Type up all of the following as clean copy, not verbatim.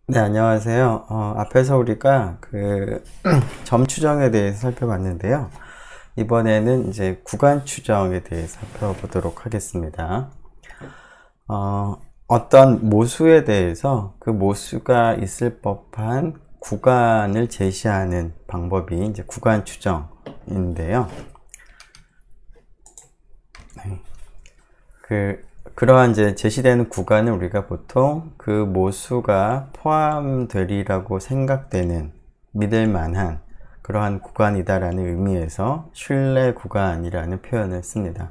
네, 안녕하세요. 앞에서 우리가 점 추정에 대해서 살펴봤는데요. 이번에는 이제 구간 추정에 대해서 살펴보도록 하겠습니다. 어떤 모수에 대해서 그 모수가 있을 법한 구간을 제시하는 방법이 이제 구간 추정인데요. 네. 그러한 이제 제시되는 구간을 우리가 보통 그 모수가 포함되리라고 생각되는 믿을 만한 그러한 구간이다라는 의미에서 신뢰 구간이라는 표현을 씁니다.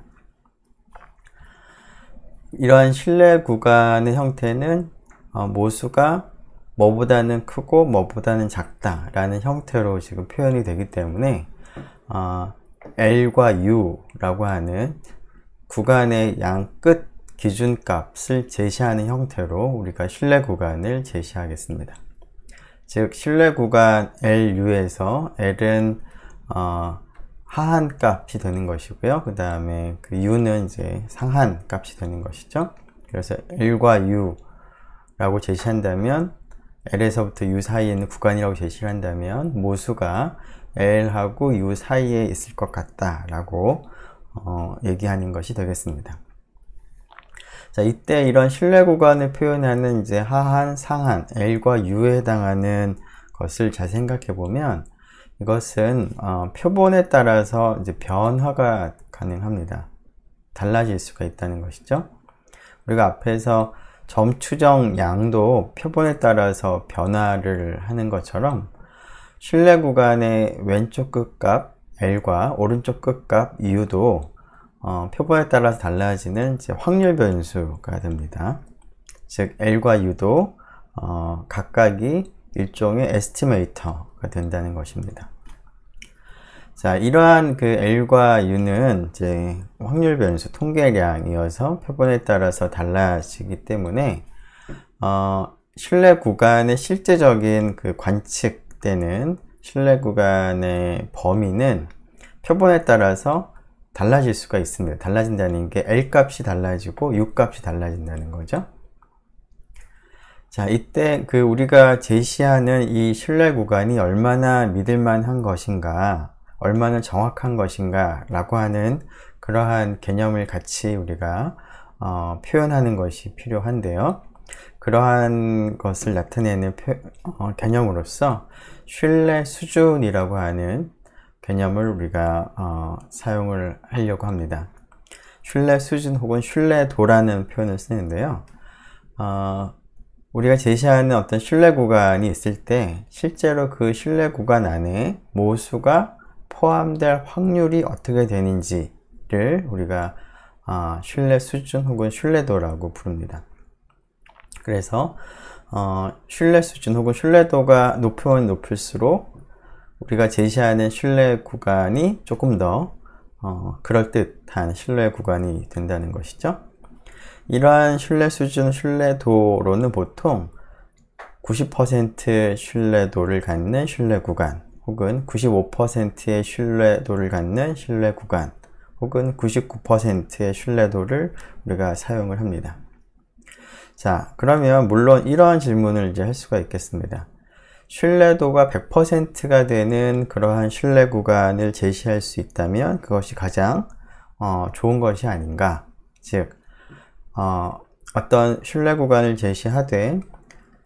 이러한 신뢰 구간의 형태는 모수가 뭐보다는 크고 뭐보다는 작다라는 형태로 지금 표현이 되기 때문에 L과 U라고 하는 구간의 양 끝 기준값을 제시하는 형태로 우리가 신뢰 구간을 제시하겠습니다. 즉 신뢰 구간 LU에서 L은 하한 값이 되는 것이고요. 그 다음에 그 U는 이제 상한 값이 되는 것이죠. 그래서 L과 U라고 제시한다면 L에서부터 U 사이에 있는 구간이라고 제시를 한다면 모수가 L하고 U 사이에 있을 것 같다라고 얘기하는 것이 되겠습니다. 자, 이때 이런 신뢰 구간을 표현하는 이제 하한, 상한, L과 U에 해당하는 것을 잘 생각해 보면 이것은 표본에 따라서 이제 변화가 가능합니다. 달라질 수가 있다는 것이죠. 우리가 앞에서 점 추정 양도 표본에 따라서 변화를 하는 것처럼 신뢰 구간의 왼쪽 끝값 L과 오른쪽 끝값 U도 표본에 따라서 달라지는 이제 확률 변수가 됩니다. 즉 L과 U도 각각이 일종의 에스티메이터가 된다는 것입니다. 자, 이러한 그 L과 U는 이제 확률 변수, 통계량이어서 표본에 따라서 달라지기 때문에 신뢰 구간의 실제적인 그 관측되는 신뢰 구간의 범위는 표본에 따라서 달라질 수가 있습니다. 달라진다는 게 L 값이 달라지고 U 값이 달라진다는 거죠. 자, 이때 그 우리가 제시하는 이 신뢰 구간이 얼마나 믿을만한 것인가, 얼마나 정확한 것인가 라고 하는 그러한 개념을 같이 우리가 표현하는 것이 필요한데요. 그러한 것을 나타내는 개념으로서 신뢰 수준이라고 하는 개념을 우리가 사용을 하려고 합니다. 신뢰 수준 혹은 신뢰도라는 표현을 쓰는데요. 우리가 제시하는 어떤 신뢰 구간이 있을 때 실제로 그 신뢰 구간 안에 모수가 포함될 확률이 어떻게 되는지를 우리가 신뢰 수준 혹은 신뢰도라고 부릅니다. 그래서 신뢰 수준 혹은 신뢰도가 높으면 높을수록 우리가 제시하는 신뢰 구간이 조금 더 그럴듯한 신뢰 구간이 된다는 것이죠. 이러한 신뢰 수준, 신뢰도로는 보통 90% 신뢰도를 갖는 신뢰 구간 혹은 95%의 신뢰도를 갖는 신뢰 구간 혹은 99%의 신뢰도를 우리가 사용을 합니다. 자, 그러면 물론 이러한 질문을 이제 할 수가 있겠습니다. 신뢰도가 100%가 되는 그러한 신뢰 구간을 제시할 수 있다면 그것이 가장 좋은 것이 아닌가. 즉 어떤 신뢰 구간을 제시하되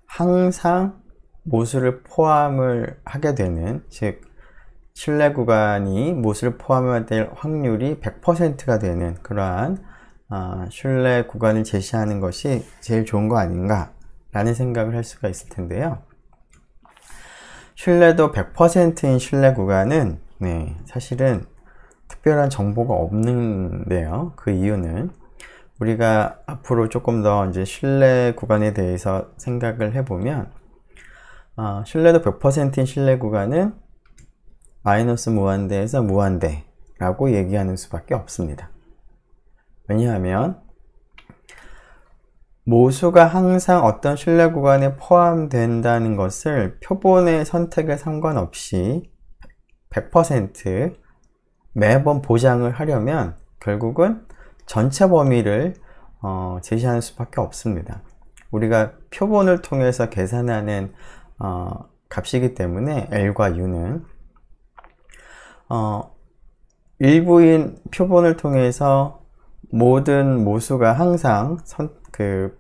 항상 모수를 포함을 하게 되는, 즉 신뢰 구간이 모수를 포함해야 될 확률이 100%가 되는 그러한 신뢰 구간을 제시하는 것이 제일 좋은 거 아닌가 라는 생각을 할 수가 있을 텐데요. 신뢰도 100%인 신뢰 구간은 사실은 특별한 정보가 없는데요. 그 이유는 우리가 앞으로 조금 더 이제 신뢰 구간에 대해서 생각을 해보면 신뢰도 100%인 신뢰 구간은 마이너스 무한대에서 무한대라고 얘기하는 수밖에 없습니다. 왜냐하면 모수가 항상 어떤 신뢰 구간에 포함된다는 것을 표본의 선택에 상관없이 100% 매번 보장을 하려면 결국은 전체 범위를 제시하는 수밖에 없습니다. 우리가 표본을 통해서 계산하는 값이기 때문에 L과 U는 일부인 표본을 통해서 모든 모수가 항상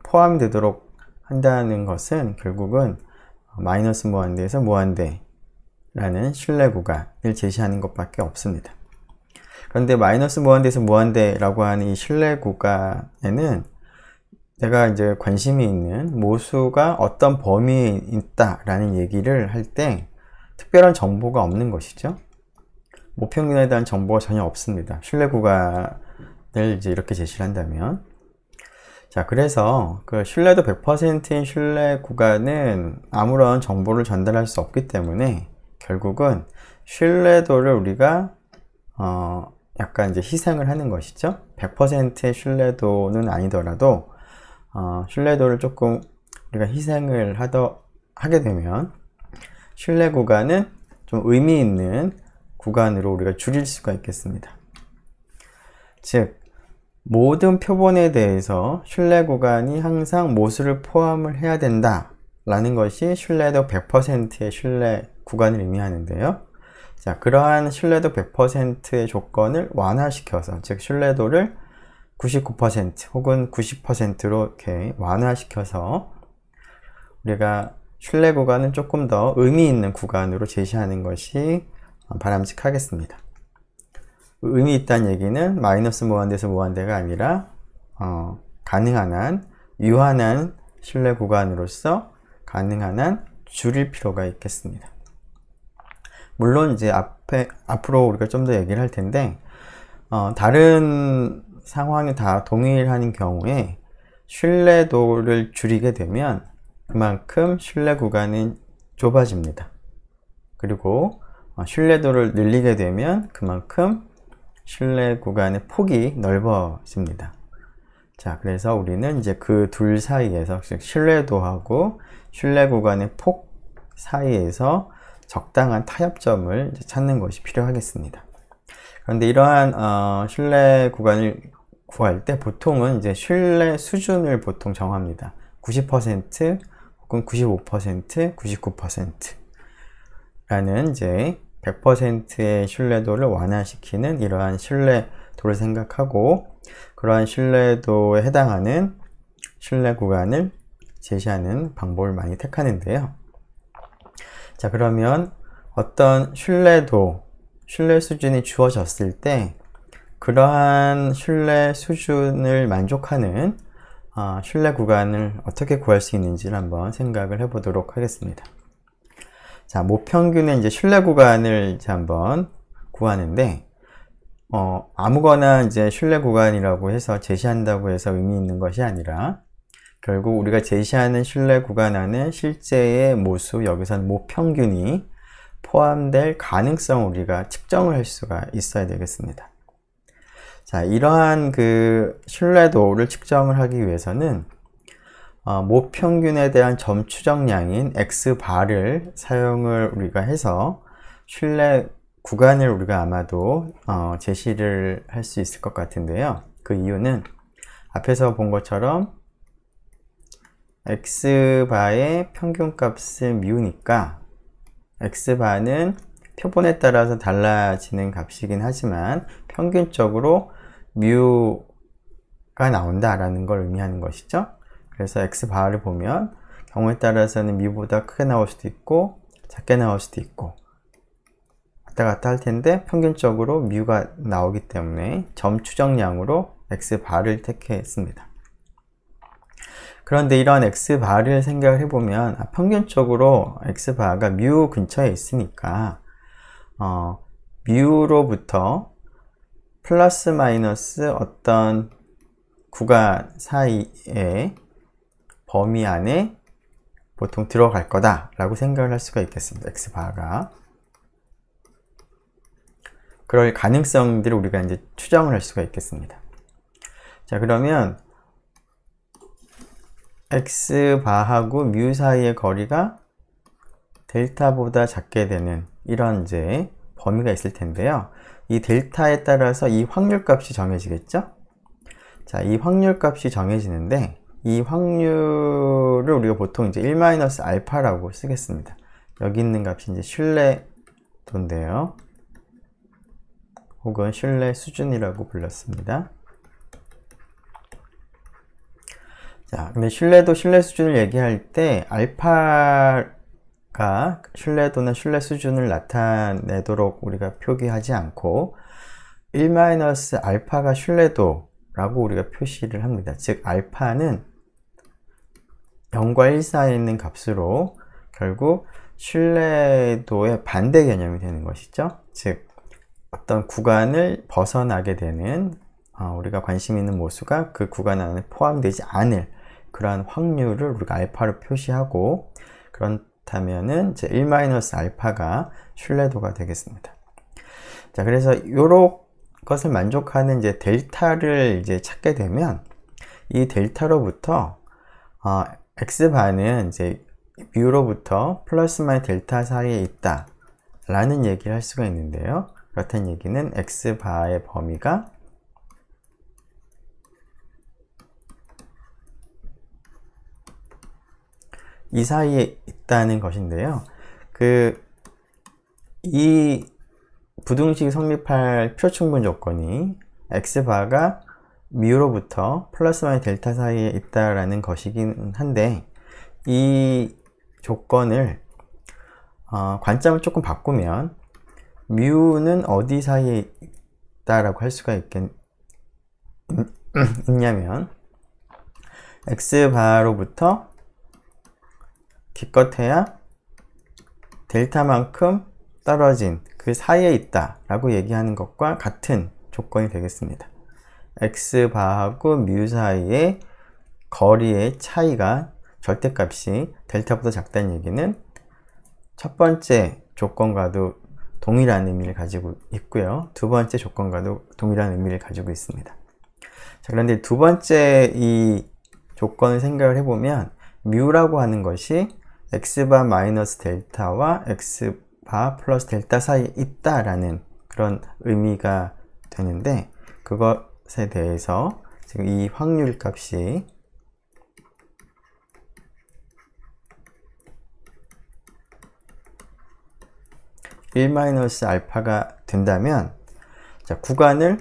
포함되도록 한다는 것은 결국은 마이너스 무한대에서 무한대라는 신뢰 구간을 제시하는 것밖에 없습니다. 그런데 마이너스 무한대에서 무한대라고 하는 이 신뢰 구간에는 내가 이제 관심이 있는 모수가 어떤 범위에 있다라는 얘기를 할 때 특별한 정보가 없는 것이죠. 모평균에 대한 정보가 전혀 없습니다. 신뢰 구간을 이제 이렇게 제시를 한다면, 자, 그래서 그 신뢰도 100%인 신뢰 구간은 아무런 정보를 전달할 수 없기 때문에 결국은 신뢰도를 우리가 약간 이제 희생을 하는 것이죠. 100%의 신뢰도는 아니더라도 신뢰도를 조금 우리가 희생을 하게 되면 신뢰 구간은 좀 의미 있는 구간으로 우리가 줄일 수가 있겠습니다. 즉, 모든 표본에 대해서 신뢰 구간이 항상 모수를 포함을 해야 된다 라는 것이 신뢰도 100%의 신뢰 구간을 의미하는데요. 자, 그러한 신뢰도 100%의 조건을 완화시켜서, 즉 신뢰도를 99% 혹은 90%로 이렇게 완화시켜서 우리가 신뢰 구간은 조금 더 의미 있는 구간으로 제시하는 것이 바람직하겠습니다. 의미 있다는 얘기는 마이너스 무한대에서 무한대가 아니라 가능한 한 유한한 신뢰 구간으로서 가능한 한 줄일 필요가 있겠습니다. 물론 이제 앞으로 우리가 좀 더 얘기를 할 텐데 다른 상황이 다 동일한 경우에 신뢰도를 줄이게 되면 그만큼 신뢰 구간은 좁아집니다. 그리고 신뢰도를 늘리게 되면 그만큼 신뢰 구간의 폭이 넓어집니다. 자, 그래서 우리는 이제 그 둘 사이에서, 즉 신뢰도하고 신뢰 구간의 폭 사이에서 적당한 타협점을 찾는 것이 필요하겠습니다. 그런데 이러한 신뢰 구간을 구할 때 보통은 이제 신뢰 수준을 보통 정합니다. 90% 혹은 95%, 99%라는 이제 100%의 신뢰도를 완화시키는 이러한 신뢰도를 생각하고 그러한 신뢰도에 해당하는 신뢰 구간을 제시하는 방법을 많이 택하는데요. 자, 그러면 어떤 신뢰도, 신뢰 수준이 주어졌을 때 그러한 신뢰 수준을 만족하는 신뢰 구간을 어떻게 구할 수 있는지를 한번 생각을 해보도록 하겠습니다. 자, 모평균의 이제 신뢰 구간을 이제 한번 구하는데, 아무거나 이제 신뢰 구간이라고 해서 제시한다고 해서 의미 있는 것이 아니라, 결국 우리가 제시하는 신뢰 구간 안에 실제의 모수, 여기서는 모평균이 포함될 가능성을 우리가 측정을 할 수가 있어야 되겠습니다. 자, 이러한 그 신뢰도를 측정을 하기 위해서는 모평균에 대한 점 추정량인 X바를 사용을 우리가 해서 신뢰 구간을 우리가 아마도 제시를 할 수 있을 것 같은데요. 그 이유는 앞에서 본 것처럼 X바의 평균값은 μ니까 X바는 표본에 따라서 달라지는 값이긴 하지만 평균적으로 μ가 나온다라는 걸 의미하는 것이죠. 그래서 X바를 보면 경우에 따라서는 μ보다 크게 나올 수도 있고 작게 나올 수도 있고 왔다 갔다 할 텐데 평균적으로 μ가 나오기 때문에 점 추정량으로 X바를 택했습니다. 그런데 이런 X바를 생각을 해보면 평균적으로 X바가 μ 근처에 있으니까 μ로부터 플러스 마이너스 어떤 구간 사이에 범위 안에 보통 들어갈 거다 라고 생각을 할 수가 있겠습니다. X바가 그럴 가능성들을 우리가 이제 추정을 할 수가 있겠습니다. 자, 그러면 X바하고 μ 사이의 거리가 델타보다 작게 되는 이런 이제 범위가 있을 텐데요. 이 델타에 따라서 이 확률값이 정해지겠죠? 자, 이 확률값이 정해지는데 이 확률을 우리가 보통 이제 1-알파라고 쓰겠습니다. 여기 있는 값이 이제 신뢰도인데요. 혹은 신뢰 수준이라고 불렀습니다. 자, 근데 신뢰도, 신뢰 수준을 얘기할 때 알파가 신뢰도나 신뢰 수준을 나타내도록 우리가 표기하지 않고 1-알파가 신뢰도라고 우리가 표시를 합니다. 즉 알파는 0과 1 사이에 있는 값으로 결국 신뢰도의 반대 개념이 되는 것이죠. 즉 어떤 구간을 벗어나게 되는 우리가 관심 있는 모수가 그 구간 안에 포함되지 않을 그러한 확률을 우리가 알파로 표시하고, 그렇다면은 이제 1-알파가 신뢰도가 되겠습니다. 자, 그래서 이런 것을 만족하는 이제 델타를 이제 찾게 되면 이 델타로부터 x바는 이제 뮤로부터 플러스 마이너스 델타 사이에 있다 라는 얘기를 할 수가 있는데요. 그렇다는 얘기는 x바의 범위가 이 사이에 있다는 것인데요. 이 부등식이 성립할 표충분 조건이 x바가 뮤로부터 플러스 마이너스 델타 사이에 있다라는 것이긴 한데, 이 조건을 관점을 조금 바꾸면 뮤는 어디 사이에 있다라고 할 수가 있냐면 x바로부터 기껏해야 델타만큼 떨어진 그 사이에 있다 라고 얘기하는 것과 같은 조건이 되겠습니다. x바하고 뮤 사이의 거리의 차이가 절대값이 델타보다 작다는 얘기는 첫 번째 조건과도 동일한 의미를 가지고 있고요. 두 번째 조건과도 동일한 의미를 가지고 있습니다. 자, 그런데 두 번째 이 조건을 생각을 해보면 뮤라고 하는 것이 x바 마이너스 델타와 x바 플러스 델타 사이에 있다라는 그런 의미가 되는데, 그것에 대해서 지금 이 확률 값이 (1-알파가) 된다면, 자, 구간을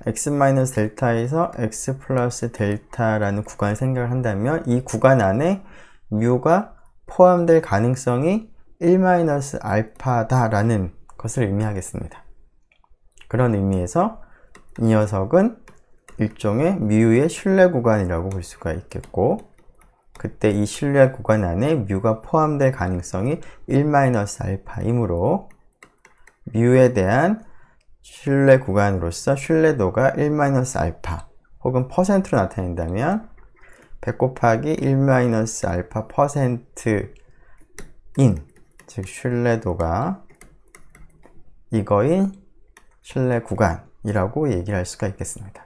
x-델타에서 x 플러스 델타라는 구간을 생각을 한다면 이 구간 안에 뮤가 포함될 가능성이 1-알파다 라는 것을 의미하겠습니다. 그런 의미에서 이 녀석은 일종의 뮤의 신뢰 구간이라고 볼 수가 있겠고, 그때 이 신뢰 구간 안에 뮤가 포함될 가능성이 1-알파이므로 뮤에 대한 신뢰 구간으로서 신뢰도가 1-알파 혹은 퍼센트로 나타낸다면 100 곱하기 1-알파 퍼센트인, 즉 신뢰도가 이거인 신뢰 구간이라고 얘기를 할 수가 있겠습니다.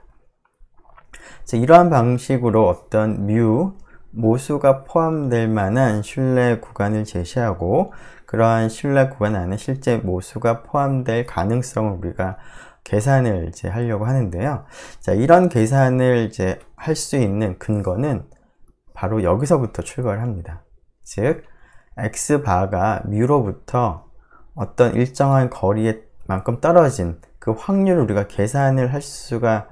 즉 이러한 방식으로 어떤 뮤 모수가 포함될 만한 신뢰 구간을 제시하고, 그러한 신뢰 구간 안에 실제 모수가 포함될 가능성을 우리가 계산을 이제 하려고 하는데요. 자, 이런 계산을 이제 할 수 있는 근거는 바로 여기서부터 출발합니다. 즉, x바가 뮤로부터 어떤 일정한 거리만큼 떨어진 그 확률을 우리가 계산을 할 수가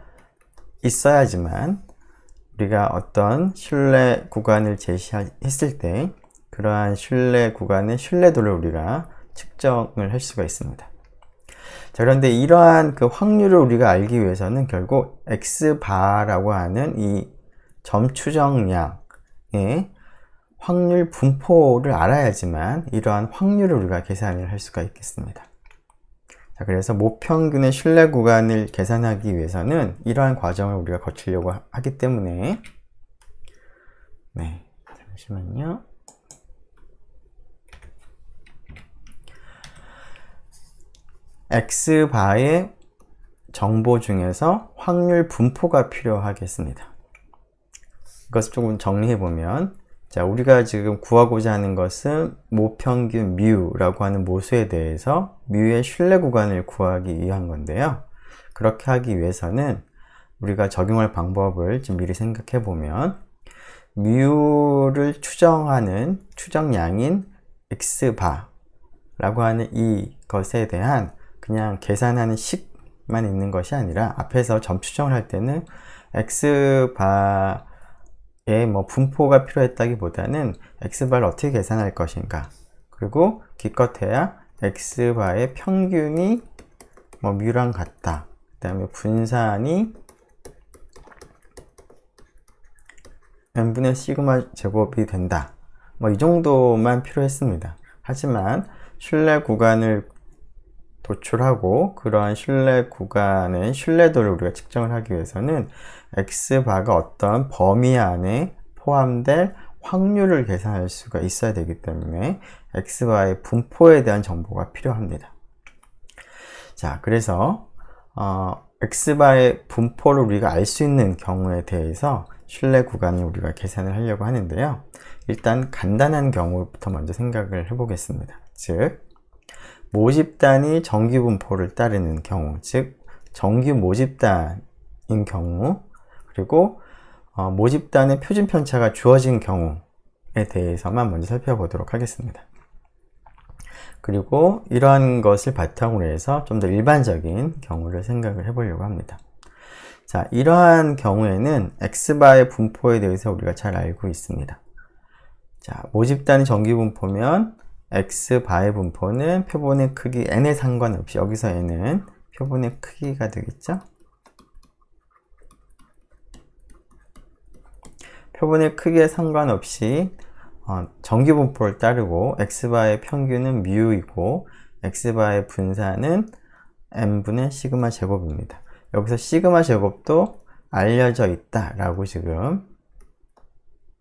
있어야지만 우리가 어떤 신뢰 구간을 제시했을 때 그러한 신뢰 구간의 신뢰도를 우리가 측정을 할 수가 있습니다. 자, 그런데 이러한 그 확률을 우리가 알기 위해서는 결국 x바라고 하는 이 점 추정량의 확률 분포를 알아야지만 이러한 확률을 우리가 계산을 할 수가 있겠습니다. 자, 그래서 모평균의 신뢰 구간을 계산하기 위해서는 이러한 과정을 우리가 거치려고 하기 때문에, 네, 잠시만요. x바의 정보 중에서 확률 분포가 필요하겠습니다. 이것을 조금 정리해 보면, 자, 우리가 지금 구하고자 하는 것은 모평균 뮤라고 하는 모수에 대해서 뮤의 신뢰 구간을 구하기 위한 건데요. 그렇게 하기 위해서는 우리가 적용할 방법을 좀 미리 생각해 보면, 뮤를 추정하는 추정량인 x바라고 하는 이것에 대한 그냥 계산하는 식만 있는 것이 아니라, 앞에서 점 추정을 할 때는 x바의 뭐 분포가 필요했다기보다는 x바를 어떻게 계산할 것인가, 그리고 기껏해야 x바의 평균이 뭐 뮤랑 같다, 그 다음에 분산이 n분의 시그마 제곱이 된다, 뭐 이 정도만 필요했습니다. 하지만 신뢰 구간을 도출하고 그러한 신뢰 구간의 신뢰도를 우리가 측정을 하기 위해서는 x바가 어떤 범위 안에 포함될 확률을 계산할 수가 있어야 되기 때문에 x바의 분포에 대한 정보가 필요합니다. 자, 그래서 x바의 분포를 우리가 알 수 있는 경우에 대해서 신뢰 구간을 우리가 계산을 하려고 하는데요. 일단 간단한 경우부터 먼저 생각을 해보겠습니다. 즉, 모집단이 정규 분포를 따르는 경우, 즉 정규 모집단인 경우, 그리고 모집단의 표준 편차가 주어진 경우에 대해서만 먼저 살펴보도록 하겠습니다. 그리고 이러한 것을 바탕으로 해서 좀 더 일반적인 경우를 생각을 해보려고 합니다. 자, 이러한 경우에는 x바의 분포에 대해서 우리가 잘 알고 있습니다. 자, 모집단이 정규 분포면 x바의 분포는 표본의 크기 n에 상관없이, 여기서 n은 표본의 크기가 되겠죠? 표본의 크기에 상관없이 정규 분포를 따르고 x바의 평균은 뮤이고 x바의 분산은 n분의 시그마 제곱입니다. 여기서 시그마 제곱도 알려져 있다라고 지금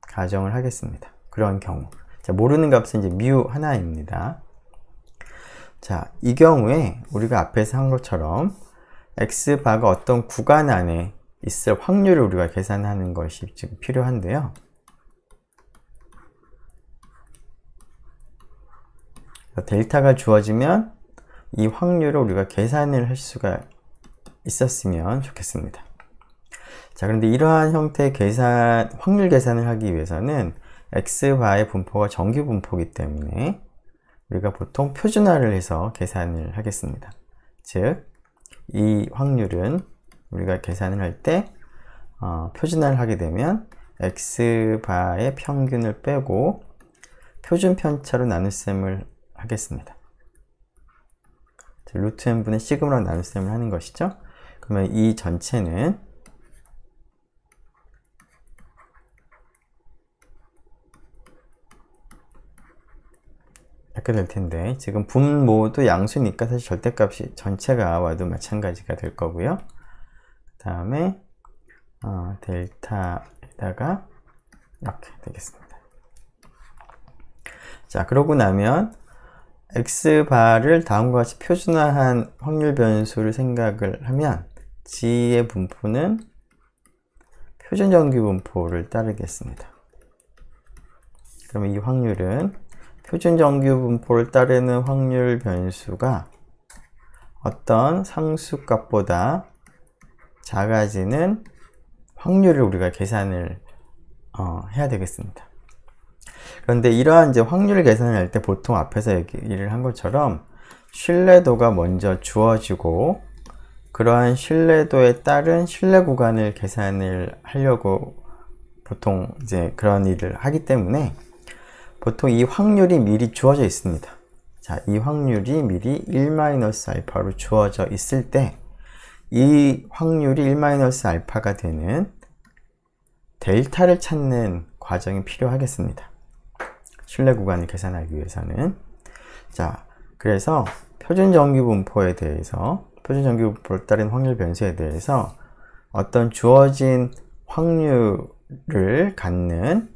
가정을 하겠습니다. 그런 경우. 자, 모르는 값은 이제 뮤 하나입니다. 자, 이 경우에 우리가 앞에서 한 것처럼 x바가 어떤 구간 안에 있을 확률을 우리가 계산하는 것이 지금 필요한데요. 델타가 주어지면 이 확률을 우리가 계산을 할 수가 있었으면 좋겠습니다. 자, 그런데 이러한 형태의 확률 계산을 하기 위해서는 x바의 분포가 정규 분포이기 때문에 우리가 보통 표준화를 해서 계산을 하겠습니다. 즉, 이 확률은 우리가 계산을 할 때 표준화를 하게 되면 x바의 평균을 빼고 표준 편차로 나눗셈을 하겠습니다. 루트 n분의 시그마로 나눗셈을 하는 것이죠. 그러면 이 전체는 이렇게 될 텐데, 지금 분모도 양수니까 사실 절대값이 전체가 와도 마찬가지가 될 거고요. 그 다음에 델타에다가 이렇게 되겠습니다. 자, 그러고 나면 x바를 다음과 같이 표준화한 확률 변수를 생각을 하면 g의 분포는 표준 정규 분포를 따르겠습니다. 그러면 이 확률은 표준 정규 분포를 따르는 확률 변수가 어떤 상수값보다 작아지는 확률을 우리가 계산을 해야 되겠습니다. 그런데 이러한 이제 확률을 계산할 때 보통 앞에서 얘기를 한 것처럼 신뢰도가 먼저 주어지고 그러한 신뢰도에 따른 신뢰 구간을 계산을 하려고 보통 이제 그런 일을 하기 때문에 보통 이 확률이 미리 주어져 있습니다. 자, 이 확률이 미리 1-알파로 주어져 있을 때 이 확률이 1-알파가 되는 델타를 찾는 과정이 필요하겠습니다. 신뢰 구간을 계산하기 위해서는. 자, 그래서 표준 정규 분포에 대해서, 표준 정규 분포를 따른 확률 변수에 대해서 어떤 주어진 확률을 갖는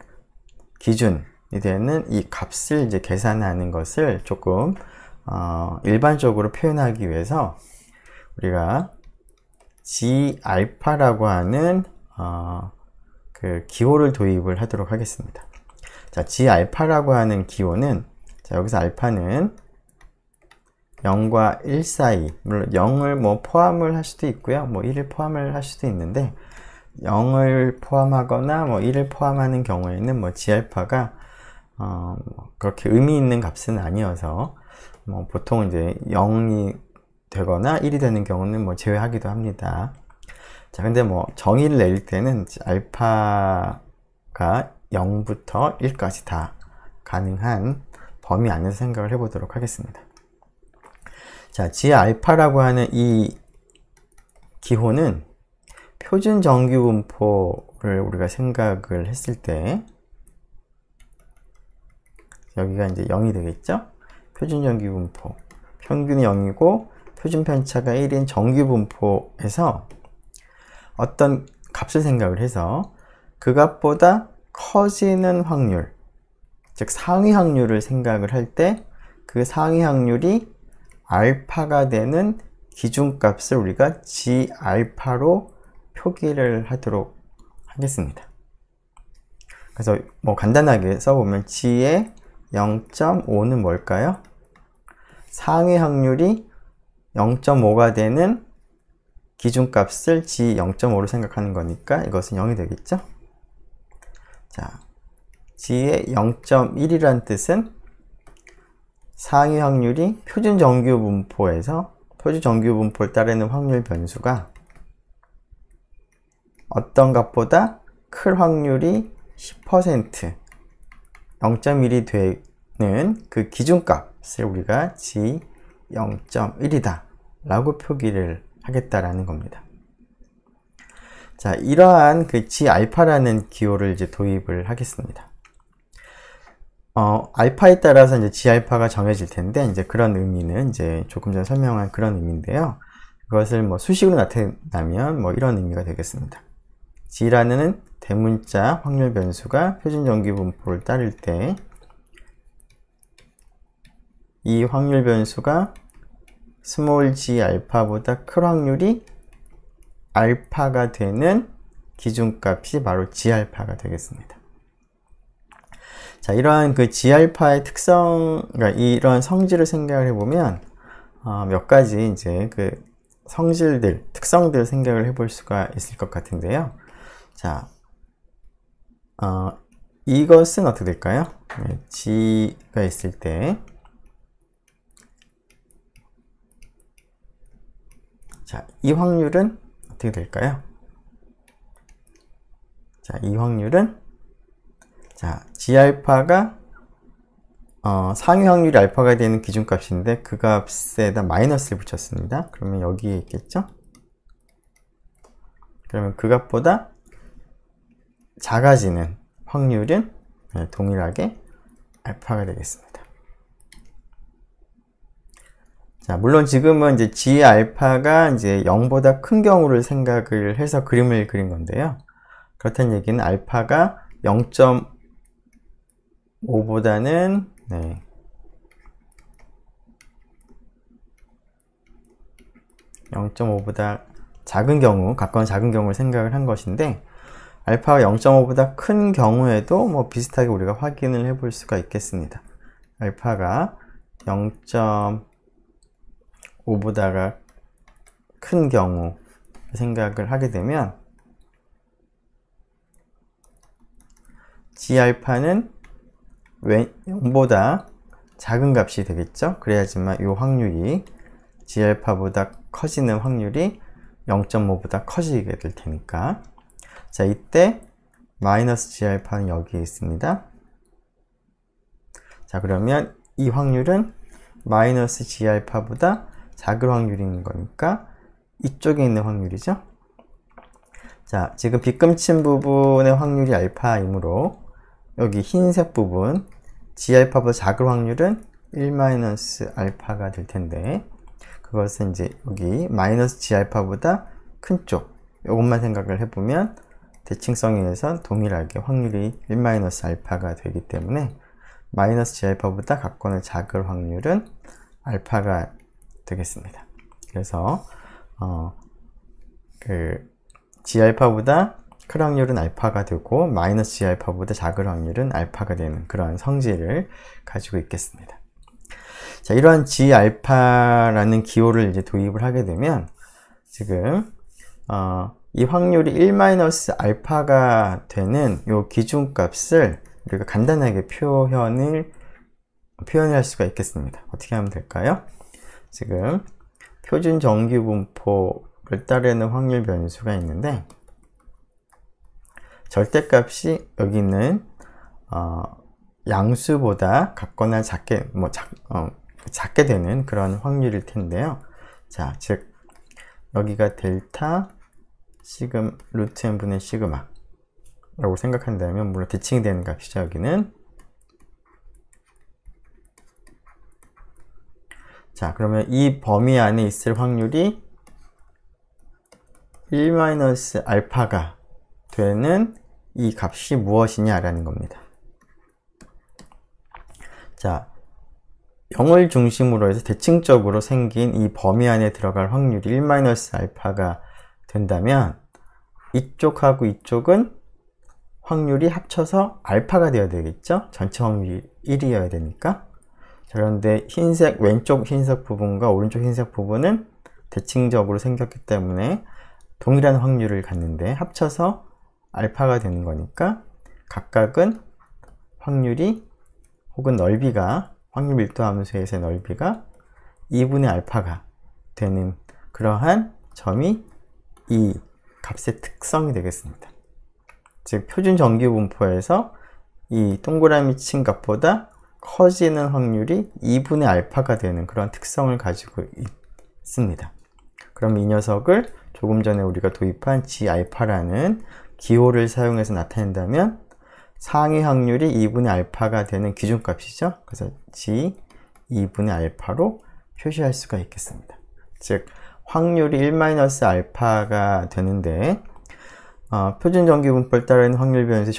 기준이 되는 이 값을 이제 계산하는 것을 조금 일반적으로 표현하기 위해서 우리가 G알파라고 하는 그 기호를 도입을 하도록 하겠습니다. 자, G알파라고 하는 기호는, 자, 여기서 알파는 0과 1 사이, 물론 0을 뭐 포함을 할 수도 있고요, 뭐 1을 포함을 할 수도 있는데 0을 포함하거나 뭐 1을 포함하는 경우에는 뭐 G알파가 그렇게 의미 있는 값은 아니어서 뭐 보통 이제 0이 되거나 1이 되는 경우는 뭐 제외하기도 합니다. 자, 근데 뭐 정의를 내릴 때는 알파가 0부터 1까지 다 가능한 범위 안에서 생각을 해보도록 하겠습니다. 자, G알파라고 하는 이 기호는 표준 정규 분포를 우리가 생각을 했을 때 여기가 이제 0이 되겠죠? 표준 정규 분포. 평균이 0이고 표준 편차가 1인 정규 분포에서 어떤 값을 생각을 해서 그 값보다 커지는 확률, 즉 상위 확률을 생각을 할 때 그 상위 확률이 알파가 되는 기준값을 우리가 G알파로 표기를 하도록 하겠습니다. 그래서 뭐 간단하게 써보면 G의 0.5는 뭘까요? 상위 확률이 0.5가 되는 기준값을 G 0.5로 생각하는 거니까 이것은 0이 되겠죠? 자, G의 0.1이란 뜻은 상위 확률이 표준 정규 분포에서 표준 정규 분포를 따르는 확률 변수가 어떤 값보다 클 확률이 10% 0.1이 되는 그 기준값을 우리가 G 0.1이다 라고 표기를 하겠다라는 겁니다. 자, 이러한 그 G알파라는 기호를 이제 도입을 하겠습니다. 알파에 따라서 이제 G알파가 정해질 텐데, 이제 그런 의미는 이제 조금 전에 설명한 그런 의미인데요. 그것을 뭐 수식으로 나타내면 뭐 이런 의미가 되겠습니다. G라는 대문자 확률 변수가 표준 정규 분포를 따를 때, 이 확률 변수가 스몰 g 알파보다 큰 확률이 알파가 되는 기준값이 바로 G알파가 되겠습니다. 자, 이러한 그 G알파의 특성, 그러니까 이런 성질을 생각을 해보면, 몇 가지 이제 그 성질들, 특성들 생각을 해볼 수가 있을 것 같은데요. 자, 이것은 어떻게 될까요? 네, G가 있을 때, 자, 이 확률은 어떻게 될까요? 자, 이 확률은, 자, G알파가 상위 확률이 알파가 되는 기준값인데 그 값에다 마이너스를 붙였습니다. 그러면 여기에 있겠죠? 그러면 그 값보다 작아지는 확률은 동일하게 알파가 되겠습니다. 자, 물론 지금은 이제 G알파가 이제 0보다 큰 경우를 생각을 해서 그림을 그린 건데요. 그렇다는 얘기는 알파가 0.5보다는 0.5보다 작은 경우, 가까운 작은 경우를 생각을 한 것인데, 알파가 0.5보다 큰 경우에도 뭐 비슷하게 우리가 확인을 해 볼 수가 있겠습니다. 알파가 0.5보다가 큰 경우 생각을 하게 되면 G알파는 0보다 작은 값이 되겠죠? 그래야지만 이 확률이 G알파보다 커지는 확률이 0.5보다 커지게 될 테니까. 자, 이때 마이너스 G알파는 여기에 있습니다. 자, 그러면 이 확률은 마이너스 G알파보다 작을 확률인 거니까 이쪽에 있는 확률이죠. 자, 지금 빗금친 부분의 확률이 알파이므로 여기 흰색 부분 G알파보다 작을 확률은 1-알파가 될 텐데, 그것은 이제 여기 마이너스 G알파보다 큰 쪽, 이것만 생각을 해보면 대칭성에 의해서 동일하게 확률이 1-알파가 되기 때문에 마이너스 G알파보다 각권을 작을 확률은 알파가 되겠습니다. 그래서 G알파보다 큰 확률은 알파가 되고 마이너스 G알파보다 작을 확률은 알파가 되는 그런 성질을 가지고 있겠습니다. 자, 이러한 G 알파라는 기호를 이제 도입을 하게 되면 지금 이 확률이 1-알파가 되는 요 기준값을 우리가 간단하게 표현을 할 수가 있겠습니다. 어떻게 하면 될까요? 지금 표준 정규 분포를 따르는 확률 변수가 있는데, 절대값이 여기 있는 양수보다 같거나 작게 되는 그런 확률일 텐데요. 자, 즉 여기가 델타 시금 루트 n분의 시그마 라고 생각한다면, 물론 대칭이 되는 값이죠. 여기는. 자, 그러면 이 범위 안에 있을 확률이 1-알파가 되는 이 값이 무엇이냐라는 겁니다. 자, 0을 중심으로 해서 대칭적으로 생긴 이 범위 안에 들어갈 확률이 1-알파가 된다면, 이쪽하고 이쪽은 확률이 합쳐서 알파가 되어야 되겠죠? 전체 확률이 1이어야 되니까. 자, 그런데 왼쪽 흰색 부분과 오른쪽 흰색 부분은 대칭적으로 생겼기 때문에 동일한 확률을 갖는데 합쳐서 알파가 되는 거니까, 각각은 확률이 혹은 넓이가, 확률 밀도 함수에서의 넓이가 2분의 알파가 되는 그러한 점이 이 값의 특성이 되겠습니다. 즉 표준 정규 분포에서 이 동그라미 친 값보다 커지는 확률이 2분의 알파가 되는 그런 특성을 가지고 있습니다. 그럼 이 녀석을 조금 전에 우리가 도입한 G 알파라는 기호를 사용해서 나타낸다면, 상위 확률이 2분의 알파가 되는 기준값이죠. 그래서 G 2분의 알파로 표시할 수가 있겠습니다. 즉 확률이 1-알파가 되는데, 표준 정규 분포를 따르는 확률 변수의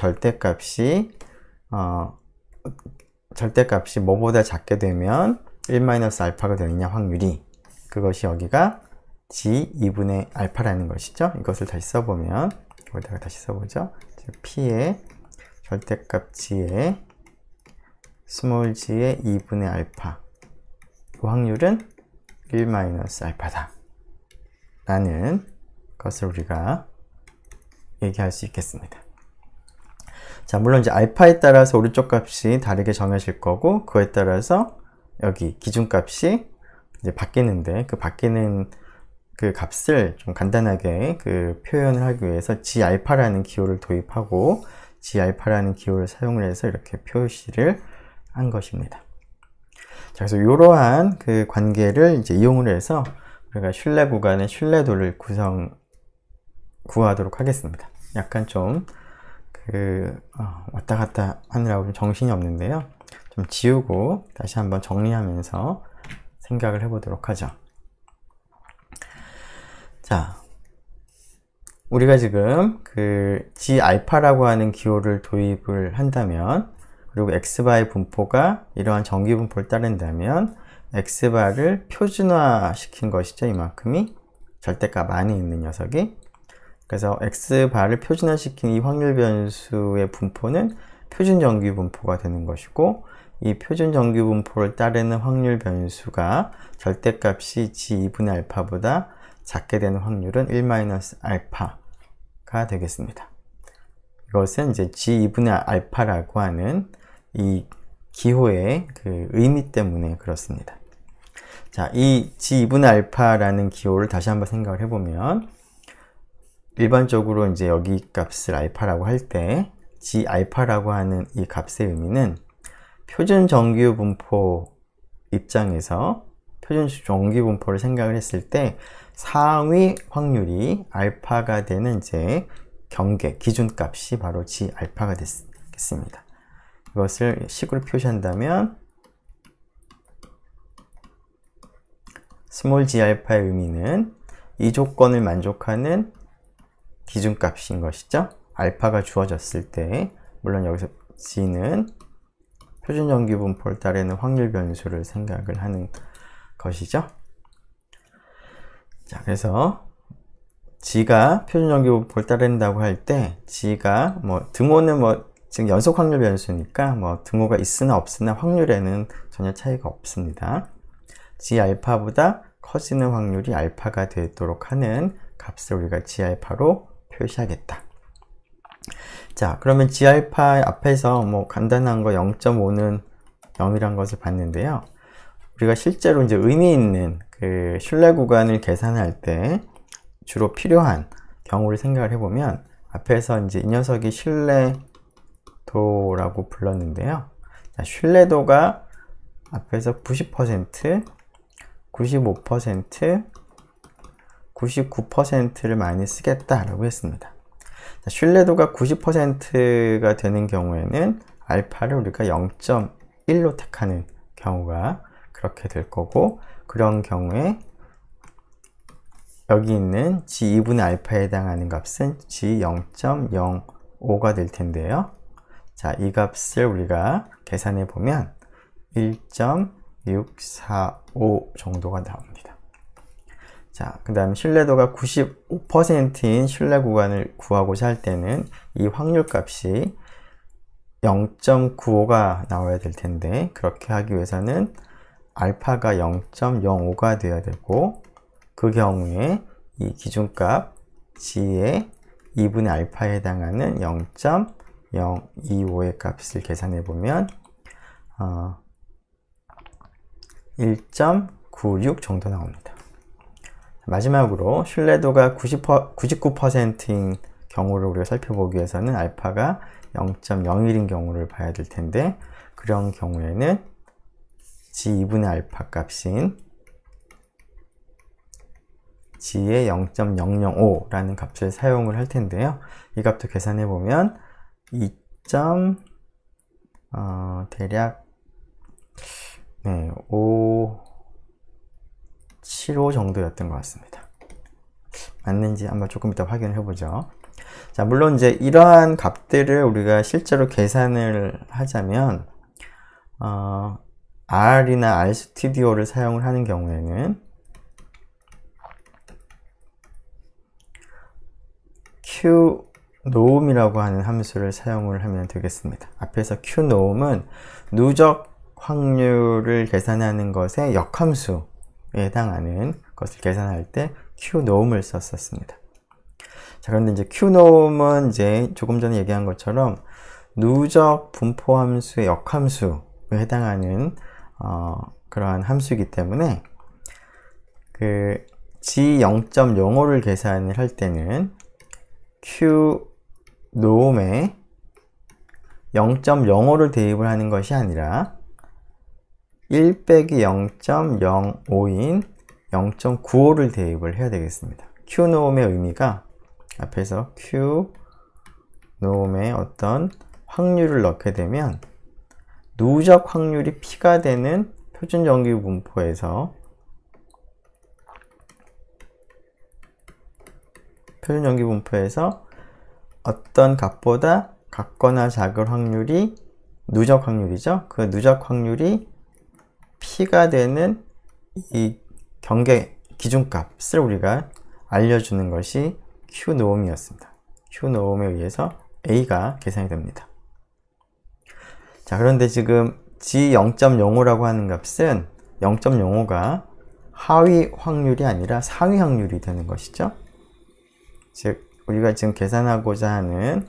절대값이 뭐보다 작게 되면 1-알파가 되느냐, 확률이. 그것이 여기가 G 2분의 알파라는 것이죠. 이것을 다시 써보면, 여기다가 다시 써보죠. P의 절대값 G의 스몰 g의 2분의 알파, 그 확률은 1-알파다 라는 것을 우리가 얘기할 수 있겠습니다. 자, 물론 이제 알파에 따라서 오른쪽 값이 다르게 정해질 거고, 그거에 따라서 여기 기준값이 이제 바뀌는데, 그 바뀌는 그 값을 좀 간단하게 그 표현을 하기 위해서 G 알파라는 기호를 도입하고 G 알파라는 기호를 사용을 해서 이렇게 표시를 한 것입니다. 자, 그래서 이러한 그 관계를 이제 이용을 해서 우리가 신뢰 구간의 신뢰도를 구하도록 하겠습니다. 약간 좀 왔다 갔다 하느라고 좀 정신이 없는데요. 좀 지우고 다시 한번 정리하면서 생각을 해보도록 하죠. 자, 우리가 지금 그 G 알파라고 하는 기호를 도입을 한다면, 그리고 X바의 분포가 이러한 정규 분포를 따른다면, X바를 표준화 시킨 것이죠. 이만큼이 절대값 안에 있는 녀석이. 그래서 X바를 표준화 시킨 이 확률 변수의 분포는 표준 정규 분포가 되는 것이고, 이 표준 정규 분포를 따르는 확률 변수가 절대값이 G 2분의 알파보다 작게 되는 확률은 1-알파가 되겠습니다. 이것은 이제 G 2분의 알파라고 하는 이 기호의 그 의미 때문에 그렇습니다. 자, 이 G 2분의 알파라는 기호를 다시 한번 생각을 해보면, 일반적으로 이제 여기 값을 알파라고 할 때 G 알파라고 하는 이 값의 의미는 표준 정규 분포 입장에서 표준 정규 분포를 생각을 했을 때 상위 확률이 알파가 되는 이제 경계 기준값이 바로 G 알파가 되겠습니다. 이것을 식으로 표시한다면 스몰 g 알파의 의미는 이 조건을 만족하는 기준값인 것이죠. 알파가 주어졌을 때, 물론 여기서 g는 표준 정규 분포를 따르는 확률 변수를 생각을 하는 것이죠. 자, 그래서 g가 표준 정규 분포를 따른다고 할 때 g가 등호는 지금 연속 확률 변수니까 등호가 있으나 없으나 확률에는 전혀 차이가 없습니다. G 알파보다 커지는 확률이 알파가 되도록 하는 값을 우리가 G 알파로 표시하겠다. 자, 그러면 G 알파 앞에서 뭐 간단한 거 0.5는 0이란 것을 봤는데요. 우리가 실제로 이제 의미 있는 그 신뢰 구간을 계산할 때 주로 필요한 경우를 생각을 해보면, 앞에서 이제 이 녀석이 신뢰도라고 불렀는데요. 자, 신뢰도가 앞에서 90%, 95%, 99%를 많이 쓰겠다라고 했습니다. 자, 신뢰도가 90%가 되는 경우에는 알파를 우리가 0.1로 택하는 경우가 그렇게 될 거고, 그런 경우에 여기 있는 G2분의 알파에 해당하는 값은 G0.05가 될 텐데요. 자, 이 값을 우리가 계산해 보면 1.645 정도가 나옵니다. 자, 그 다음 신뢰도가 95%인 신뢰 구간을 구하고자 할 때는 이 확률 값이 0.95가 나와야 될 텐데, 그렇게 하기 위해서는 알파가 0.05가 되어야 되고, 그 경우에 이 기준값 G의 2분의 알파에 해당하는 0.025의 값을 계산해 보면 1.96 정도 나옵니다. 마지막으로 신뢰도가 99%인 경우를 우리가 살펴보기 위해서는 알파가 0.01인 경우를 봐야 될 텐데, 그런 경우에는 G2분의 알파 값인 G의 0.005라는 값을 사용을 할 텐데요. 이 값도 계산해 보면 2. 대략 575 정도였던 것 같습니다. 맞는지 한번 조금 이따 확인을 해보죠. 자, 물론 이제 이러한 값들을 우리가 실제로 계산을 하자면 R이나 RStudi오를 사용을 하는 경우에는 qnorm이라고 하는 함수를 사용을 하면 되겠습니다. 앞에서 qnorm은 누적 확률을 계산하는 것의 역함수에 해당하는 것을 계산할 때 qnorm을 썼었습니다. 자, 그런데 이제 qnorm은 이제 조금 전에 얘기한 것처럼 누적 분포 함수의 역함수에 해당하는 그러한 함수이기 때문에 그 G0.05를 계산을 할 때는 qnorm에 0.05를 대입을 하는 것이 아니라 1 빼기 0.05인 0.95를 대입을 해야 되겠습니다. qnorm의 의미가 앞에서 qnorm에 어떤 확률을 넣게 되면 누적 확률이 p가 되는 표준정규 분포에서 어떤 값보다 같거나 작을 확률이 누적 확률이죠. 그 누적 확률이 p가 되는 이 경계 기준값을 우리가 알려주는 것이 qnorm이었습니다. qnorm에 의해서 a가 계산이 됩니다. 자, 그런데 지금 G0.05라고 하는 값은 0.05가 하위 확률이 아니라 상위 확률이 되는 것이죠. 즉 우리가 지금 계산하고자 하는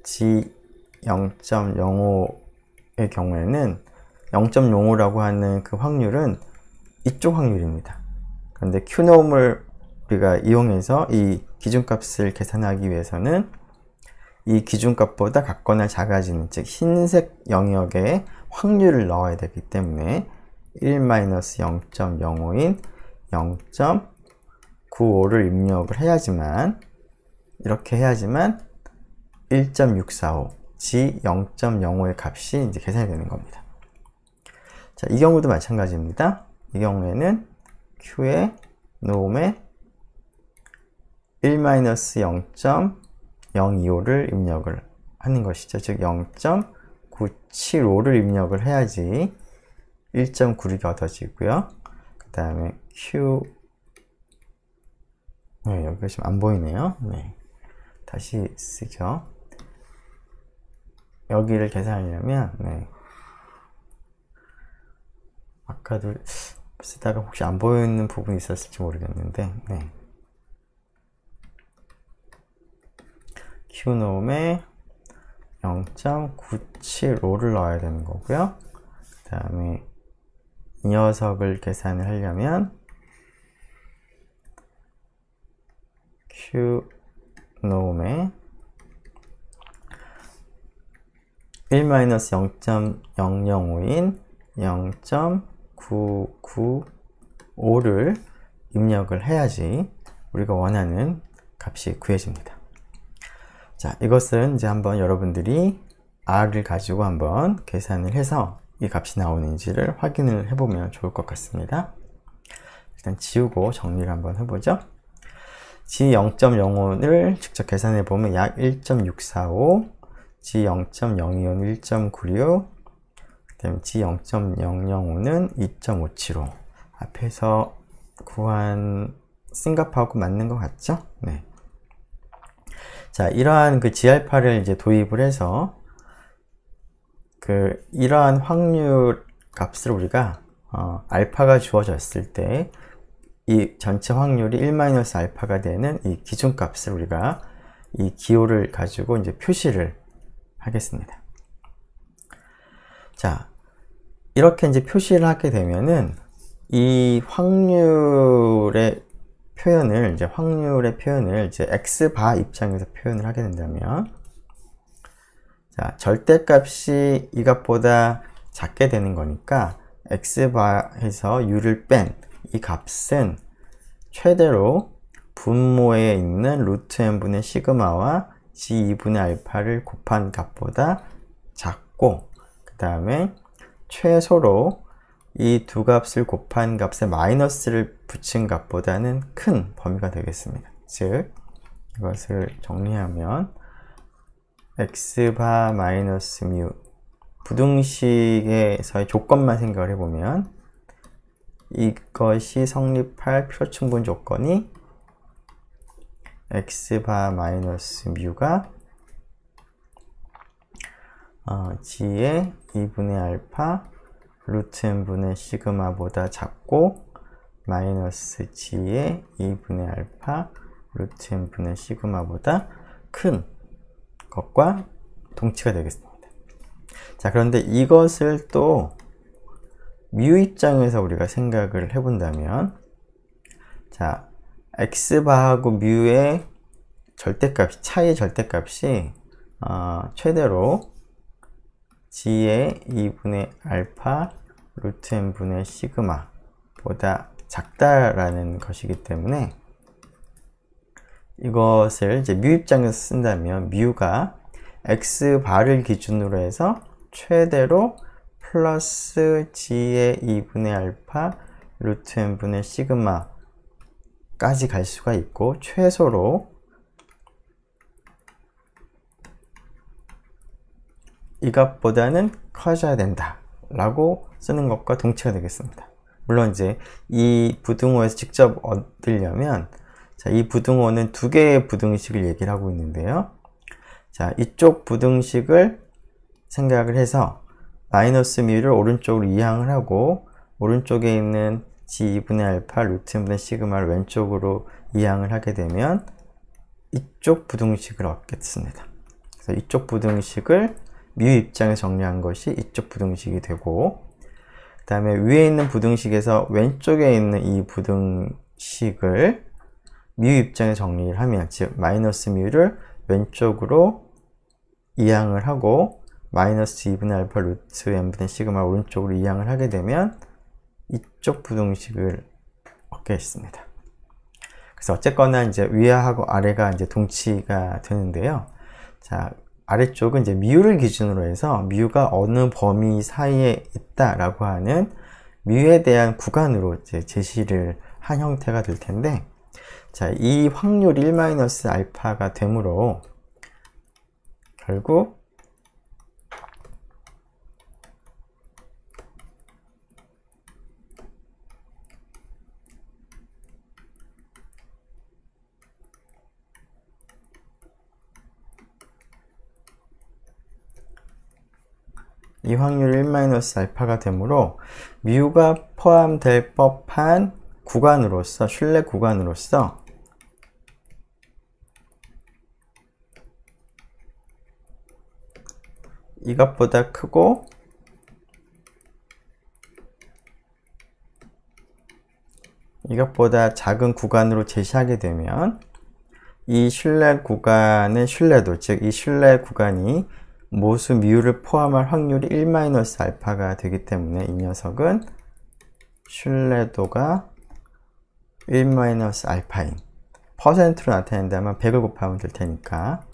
G0.05의 경우에는 0.05라고 하는 그 확률은 이쪽 확률입니다. 그런데 qnorm을 우리가 이용해서 이 기준값을 계산하기 위해서는 이 기준값보다 같거나 작아지는, 즉 흰색 영역에 확률을 넣어야 되기 때문에 1-0.05인 0.95를 입력을 해야지만, 이렇게 해야지만 1.645 G0.05의 값이 이제 계산이 되는 겁니다. 자, 이 경우도 마찬가지입니다. 이 경우에는 Q의 norm에 1-0.025를 입력을 하는 것이죠. 즉 0.975를 입력을 해야지 1.96이 얻어지고요. 그 다음에 Q, 여기가 지금 안 보이네요. 다시 쓰죠. 여기를 계산하려면 아까도 쓰다가 혹시 안 보이는 부분이 있었을지 모르겠는데, 네. q놈에 0.975를 넣어야 되는 거고요. 그 다음에 이 녀석을 계산을 하려면 q놈에 1-0.005인 0.995를 입력을 해야지 우리가 원하는 값이 구해집니다. 자, 이것은 이제 한번 여러분들이 R을 가지고 한번 계산을 해서 이 값이 나오는지를 확인을 해보면 좋을 것 같습니다. 일단 지우고 정리를 한번 해보죠. G0.05를 직접 계산해 보면 약 1.645, G0.025는 1.96, 그 다음에 G0.005는 2.575. 앞에서 구한 쓴 값하고 맞는 것 같죠? 네. 자, 이러한 그 G알파를 이제 도입을 해서 이러한 확률 값을 우리가 알파가 주어졌을 때 이 전체 확률이 1-알파가 되는 이 기준값을 우리가 이 기호를 가지고 이제 표시를 하겠습니다. 자, 이렇게 이제 표시를 하게 되면은 이 확률의 표현을 이제 x바 입장에서 표현을 하게 된다면, 자, 절대값이 이 값보다 작게 되는 거니까 x바에서 u를 뺀 이 값은 최대로 분모에 있는 루트 n분의 시그마와 g2분의 알파를 곱한 값보다 작고, 그 다음에 최소로 이 두 값을 곱한 값에 마이너스를 붙인 값보다는 큰 범위가 되겠습니다. 즉, 이것을 정리하면 x바 마이너스 뮤, 부등식에서의 조건만 생각을 해보면 이것이 성립할 표충분 조건이 x바 마이너스 뮤가 g의 2분의 알파 루트 n분의 시그마보다 작고 마이너스 g의 2분의 알파 루트 n분의 시그마보다 큰 것과 동치가 되겠습니다. 자, 그런데 이것을 또 뮤 입장에서 우리가 생각을 해본다면, 자, x바하고 뮤의 절대값, 차이의 절대값이 최대로 g의 2분의 알파 루트 n분의 시그마보다 작다라는 것이기 때문에 이것을 이제 뮤 입장에서 쓴다면 뮤가 x바를 기준으로 해서 최대로 플러스 g의 2분의 알파 루트 n분의 시그마까지 갈 수가 있고, 최소로 이 값보다는 커져야 된다 라고 쓰는 것과 동치가 되겠습니다. 물론 이제 이 부등호에서 직접 얻으려면, 자, 이 부등호는 두 개의 부등식을 얘기를 하고 있는데요. 자, 이쪽 부등식을 생각을 해서 마이너스 뮤를 오른쪽으로 이항을 하고, 오른쪽에 있는 g2분의 알파 루트 n분의 시그마를 왼쪽으로 이항을 하게 되면 이쪽 부등식을 얻겠습니다. 그래서 이쪽 부등식을 뮤 입장에서 정리한 것이 이쪽 부등식이 되고, 그 다음에 위에 있는 부등식에서 왼쪽에 있는 이 부등식을 뮤 입장에 정리를 하면, 즉 마이너스 뮤를 왼쪽으로 이항을 하고 마이너스 2분의 알파 루트 n분의 시그마 오른쪽으로 이항을 하게 되면 이쪽 부등식을 얻겠습니다. 그래서 어쨌거나 이제 위하고 아래가 이제 동치가 되는데요. 자, 아래쪽은 이제 뮤를 기준으로 해서 뮤가 어느 범위 사이에 있다라고 하는 뮤에 대한 구간으로 이제 제시를 한 형태가 될 텐데, 자, 이 확률이 1-알파가 되므로 결국 이 확률이 1-알파가 되므로 뮤가 포함될 법한 구간으로서, 신뢰 구간으로서 이것보다 크고 이것보다 작은 구간으로 제시하게 되면 이 신뢰 구간의 신뢰도, 즉 이 신뢰 구간이 모수 뮤를 포함할 확률이 1-알파가 되기 때문에 이 녀석은 신뢰도가 1-알파인, 퍼센트로 나타낸다면 100을 곱하면 될 테니까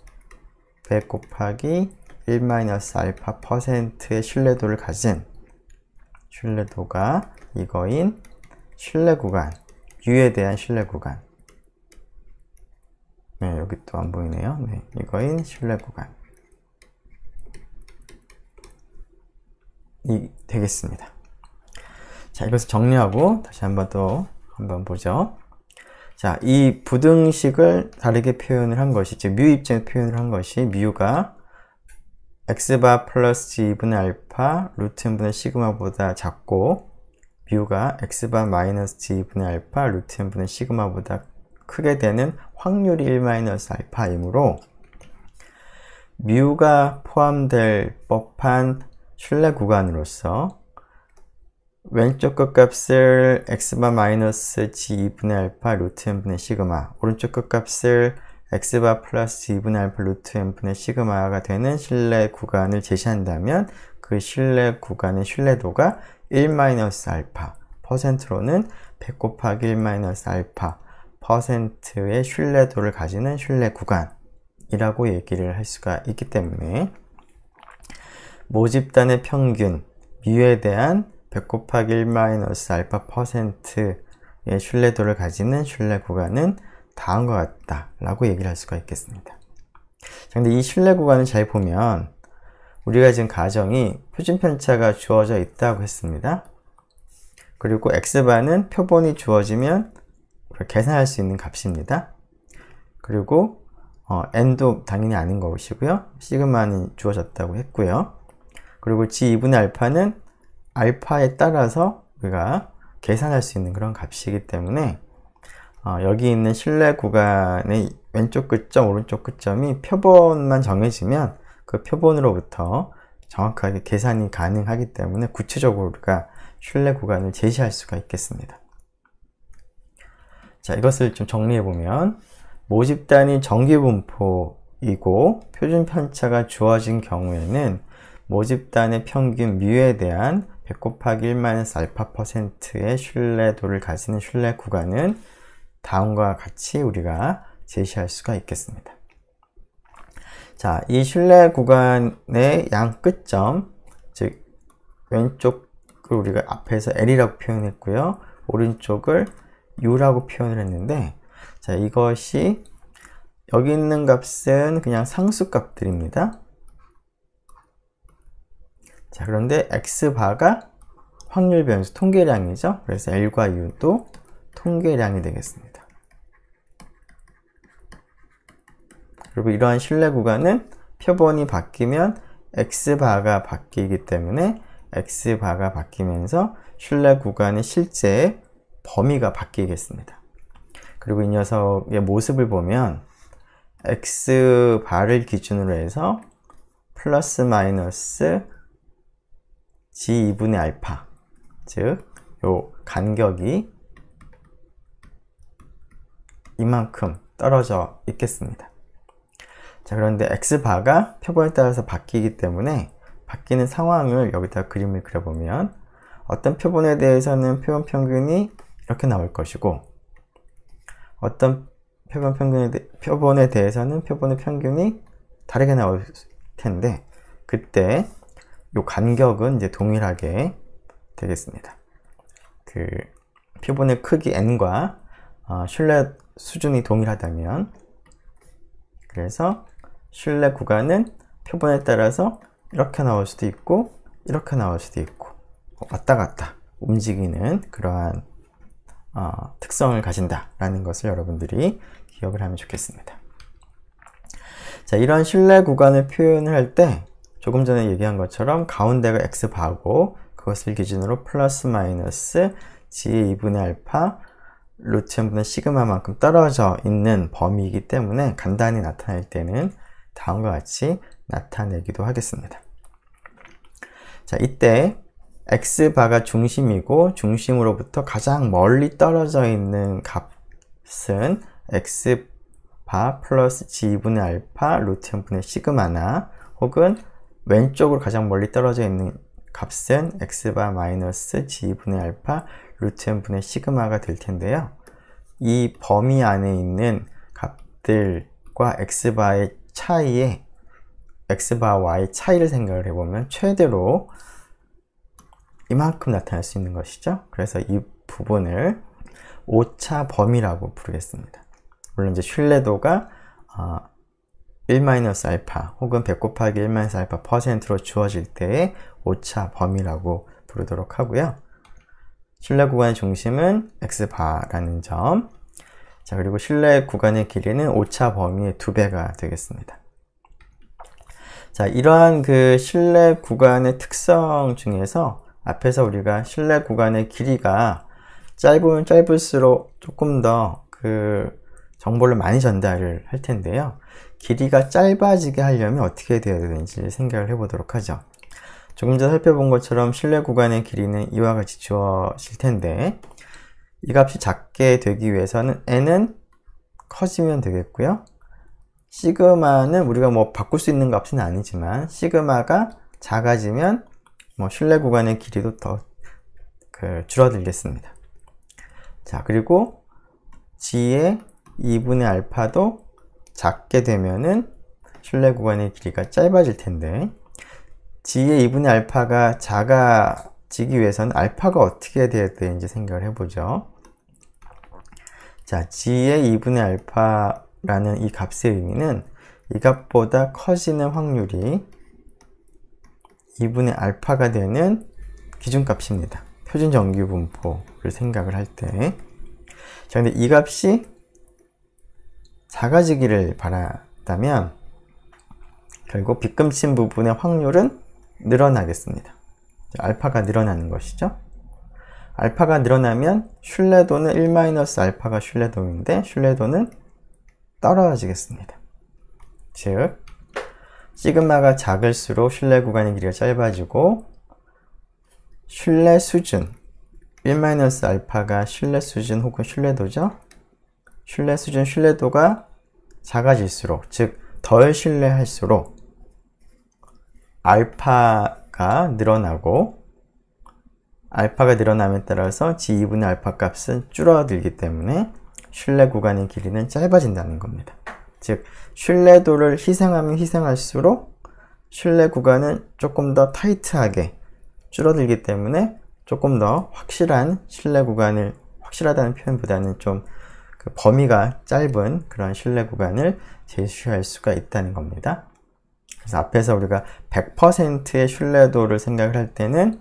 100 곱하기 1-알파 퍼센트의 신뢰도를 가진 신뢰도가 이거인 신뢰 구간, U에 대한 신뢰 구간. 네, 여기 또 안 보이네요. 네, 이거인 신뢰 구간. 이 되겠습니다. 자, 이것을 정리하고 다시 한번 보죠. 자, 이 부등식을 다르게 표현을 한 것이, 즉 뮤 입장에서 표현을 한 것이 뮤가 x바 플러스 g분의 알파 루트 n분의 시그마보다 작고 뮤가 x바 마이너스 g분의 알파 루트 n분의 시그마보다 크게 되는 확률이 1-알파이므로 뮤가 포함될 법한 신뢰 구간으로서 왼쪽 끝값을 x바 마이너스 g분의 알파 루트 n분의 시그마, 오른쪽 끝값을 x바 플러스 g분의 알파 루트 n분의 시그마가 되는 신뢰 구간을 제시한다면 그 신뢰 구간의 신뢰도가 1-알파, 퍼센트로는 100 곱하기 1-알파 퍼센트의 신뢰도를 가지는 신뢰 구간이라고 얘기를 할 수가 있기 때문에 모집단의 평균 뮤에 대한 100 곱하기 1-알파 퍼센트의 신뢰도를 가지는 신뢰 구간은 다음과 같다 라고 얘기를 할 수가 있겠습니다. 근데 이 신뢰 구간을 잘 보면 우리가 지금 가정이 표준편차가 주어져 있다고 했습니다. 그리고 x바는 표본이 주어지면 계산할 수 있는 값입니다. 그리고 n도 당연히 아닌 것이고요. 시그마는 주어졌다고 했고요. 그리고 g2분의 알파는 알파에 따라서 우리가 계산할 수 있는 그런 값이기 때문에 여기 있는 신뢰 구간의 왼쪽 끝점, 오른쪽 끝점이 표본만 정해지면 그 표본으로부터 정확하게 계산이 가능하기 때문에 구체적으로 우리가 신뢰 구간을 제시할 수가 있겠습니다. 자, 이것을 좀 정리해보면 모집단이 정기분포이고 표준편차가 주어진 경우에는 모집단의 평균 뮤에 대한 100 곱하기 1-알파 퍼센트의 신뢰도를 가지는 신뢰 구간은 다음과 같이 우리가 제시할 수가 있겠습니다. 자, 이 신뢰 구간의 양 끝점, 즉 왼쪽을 우리가 앞에서 L이라고 표현했고요. 오른쪽을 U라고 표현을 했는데, 자, 이것이 여기 있는 값은 그냥 상수값들입니다. 자, 그런데 x바가 확률 변수 통계량이죠. 그래서 L과 U도 통계량이 되겠습니다. 그리고 이러한 신뢰 구간은 표본이 바뀌면 x바가 바뀌기 때문에 x바가 바뀌면서 신뢰 구간의 실제 범위가 바뀌겠습니다. 그리고 이 녀석의 모습을 보면 x바를 기준으로 해서 플러스 마이너스 g2분의 알파, 즉 요 간격이 이만큼 떨어져 있겠습니다. 자, 그런데 x바가 표본에 따라서 바뀌기 때문에 바뀌는 상황을 여기다 그림을 그려보면 어떤 표본에 대해서는 표본 평균이 이렇게 나올 것이고 어떤 표본에 대해서는 표본의 평균이 다르게 나올 텐데 그때 요 간격은 이제 동일하게 되겠습니다. 그 표본의 크기 n과 신뢰 수준이 동일하다면, 그래서 신뢰 구간은 표본에 따라서 이렇게 나올 수도 있고 이렇게 나올 수도 있고 왔다 갔다 움직이는 그러한 특성을 가진다라는 것을 여러분들이 기억을 하면 좋겠습니다. 자, 이런 신뢰 구간을 표현을 할 때 조금 전에 얘기한 것처럼 가운데가 x바고 그것을 기준으로 플러스 마이너스 g의 2분의 알파 루트 n분의 시그마만큼 떨어져 있는 범위이기 때문에 간단히 나타낼 때는 다음과 같이 나타내기도 하겠습니다. 자, 이때 x바가 중심이고 중심으로부터 가장 멀리 떨어져 있는 값은 x바 플러스 g2분의 알파 루트 n분의 시그마나 혹은 왼쪽으로 가장 멀리 떨어져 있는 값은 x바 마이너스 g2분의 알파 루트 n분의 시그마가 될 텐데요. 이 범위 안에 있는 값들과 x바의 차이에 x바와의 차이를 생각을 해보면 최대로 이만큼 나타날 수 있는 것이죠. 그래서 이 부분을 오차 범위라고 부르겠습니다. 물론 이제 신뢰도가 1-알파 혹은 100 곱하기 1-알파 %로 주어질 때의 오차 범위라고 부르도록 하고요. 신뢰 구간의 중심은 x바라는 점. 자, 그리고 신뢰 구간의 길이는 오차 범위의 2배가 되겠습니다. 자, 이러한 그 신뢰 구간의 특성 중에서 앞에서 우리가 신뢰 구간의 길이가 짧으면 짧을수록 조금 더 그 정보를 많이 전달을 할 텐데요. 길이가 짧아지게 하려면 어떻게 되어야 되는지 생각을 해보도록 하죠. 조금 전 살펴본 것처럼 신뢰 구간의 길이는 이와 같이 주어질 텐데 이 값이 작게 되기 위해서는 n은 커지면 되겠고요. 시그마는 우리가 뭐 바꿀 수 있는 값은 아니지만 시그마가 작아지면 뭐 신뢰 구간의 길이도 더 줄어들겠습니다. 자, 그리고 g의 2분의 알파도 작게 되면은 신뢰 구간의 길이가 짧아질 텐데 g의 2분의 알파가 작아지기 위해서는 알파가 어떻게 돼야 되는지 생각을 해보죠. 자, g의 2분의 알파라는 이 값의 의미는 이 값보다 커지는 확률이 2분의 알파가 되는 기준값입니다. 표준 정규 분포를 생각을 할 때. 자, 근데 이 값이 작아지기를 바란다면 결국 빗금친 부분의 확률은 늘어나겠습니다. 알파가 늘어나는 것이죠. 알파가 늘어나면 신뢰도는 1-알파가 신뢰도인데 신뢰도는 떨어지겠습니다. 즉 시그마가 작을수록 신뢰 구간의 길이가 짧아지고 신뢰 수준 1-알파가 신뢰 수준 혹은 신뢰도죠. 신뢰 수준 신뢰도가 작아질수록 즉 덜 신뢰할수록 알파가 늘어나고 알파가 늘어남에 따라서 g2분의 알파 값은 줄어들기 때문에 신뢰 구간의 길이는 짧아진다는 겁니다. 즉 신뢰도를 희생하면 희생할수록 신뢰 구간은 조금 더 타이트하게 줄어들기 때문에 조금 더 확실한 신뢰 구간을, 확실하다는 표현보다는 좀 그 범위가 짧은 그런 신뢰 구간을 제시할 수가 있다는 겁니다. 그래서 앞에서 우리가 100%의 신뢰도를 생각을 할 때는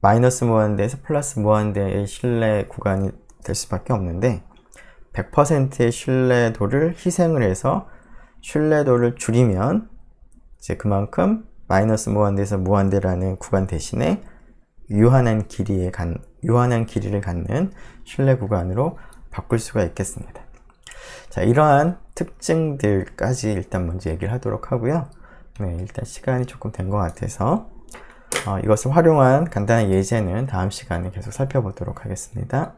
마이너스 무한대에서 플러스 무한대의 신뢰 구간이 될 수밖에 없는데 100%의 신뢰도를 희생을 해서 신뢰도를 줄이면 이제 그만큼 마이너스 무한대에서 무한대라는 구간 대신에 유한한 길이를 갖는 신뢰 구간으로 바꿀 수가 있겠습니다. 자, 이러한 특징들까지 일단 먼저 얘기를 하도록 하고요. 네, 일단 시간이 조금 된 것 같아서 이것을 활용한 간단한 예제는 다음 시간에 계속 살펴보도록 하겠습니다.